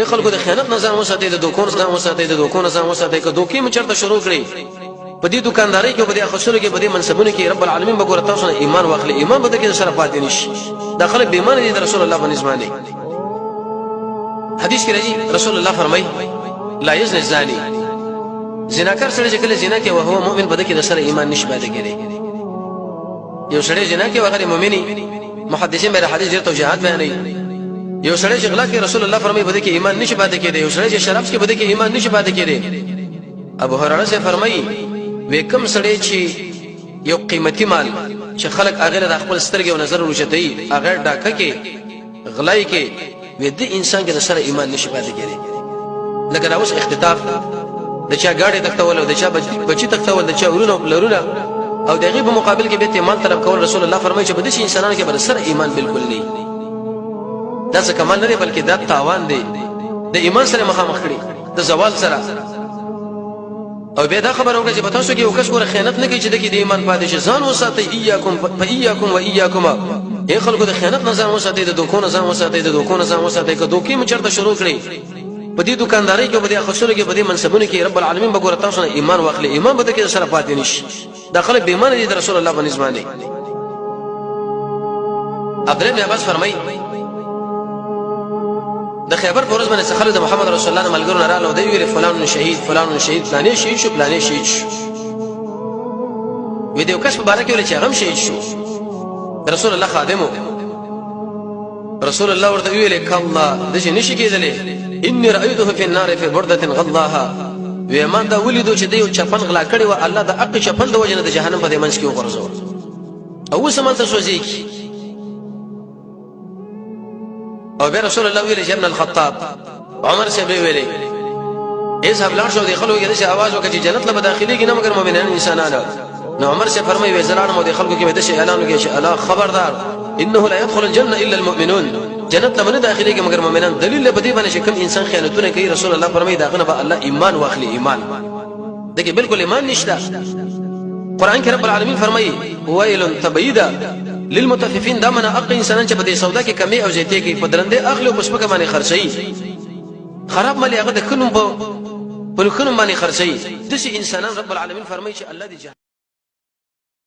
خلکو د خیانت نظام وساتي د دوکون نظام وساتي د دوکون نظام وساتي که دوکې مچرته شروع کړي په دې دکانداري کې په دې خسرو کې په دې منصبونو کې رب العالمین به ګور تاسو نه ایمان واخلي ایمان به د کې سره پاتې نشي دا خلک به ایمان دي رسول الله باندې ځمانه حدیث کې راځي رسول الله فرمایي لا یزنی الزانی زناکار سره چې کله زنا کوي او هو مؤمن به د کې سره ایمان نشي پاتې کېږي یو سره زنا کوي او غیر مؤمنی محدثین به حدیث ډیر توجیهات بیانوي یو سره چې غلا کوي رسول الله فرمایي به د کې ایمان نشي پاتې کېږي یو سره چې شراب څخه به د کې ایمان نشي پاتې کېږي ابو هريره سے فرمایي وکم سړی چې یو قیمتي مال چې خلک هغه د خپل سترګې او نظر ورشتي هغه ډاکه کې غلای کې وې د انسان کې سره ایمان نشي پاتې کېږي لکه اوس اختطاف د چا گاډي تختول او د چا بچی تختول د چا ورونو لرونه او دغه په مقابل کې به ایمان طلب کول رسول الله فرمایي چې بده شي انسانانو کې بر سره ایمان بالکل نه دا څه کمال نه دی بلکې دا تاوان دی د ایمان سره مخامخ کړي د زوال سره او به دا خبره وکړه چې په تاسو کې یو کس ګوره خیانت نه کوي چې د ایمان پاتې شي ځان وساتئ ایاکم و ایاکم ای خلکو د خیانت نظام وساتئ د دوکون نظام وساتئ د دوکون نظام وساتئ که دوکې مچرته شروع کړي په دې دکانداري کې په دې خسرو کې په دې منصبونو کې رب العالمین به ګوره تاسو نه ایمان واخلي ایمان به د کې سره پاتې نشي دا خلک به ایمان دي رسول الله باندې ځمانه عبد الله بن عباس فرمایي د خیبر پرز باندې خالد محمد رسول الله ملګرو نه رااله دی ویل فلان شهید فلان شهید فلان شهید شو فلان شهید شو وی دیو کس مبارک ویل چې هم شهید شو رسول الله خادمو رسول الله ورته ویل کله د شي نشي کېدلې اني رايته في النار في برده غضاها وی ما دا ولیدو چې دیو چپن غلا کړي و الله د حق چپن د وجنه د جهنم په دې منځ کې وغورځو او سمته سوځي او به رسول الله ویل ابن الخطاب عمر سے به ویل اذهب لار شو دخلوا کې دغه आवाज وکړي چې جنت له داخلي کې نه مگر مؤمنان انسانانو نو عمر سے فرمایي وزلان مو دخلوا کې دغه اعلان وکړي چې الا خبردار انه لا يدخل الجنه الا المؤمنون جنت له داخلي کې مگر مؤمنان دلیل په دې باندې چې کوم انسان خیانتونه کوي رسول الله فرمایي دا غنه به الله ایمان واخلي ایمان دغه بالکل ایمان نشته قران کې رب العالمین فرمایي ويل تبيدا للمتففين دا من اق انسان چې په دې سودا کې کمی او زیاتې کې پدرنده اخلي او پښپکه باندې خرڅي خراب مال هغه د کلم په لخنم باندې خرڅي د انسانان رب العالمین فرمایي چې الله دې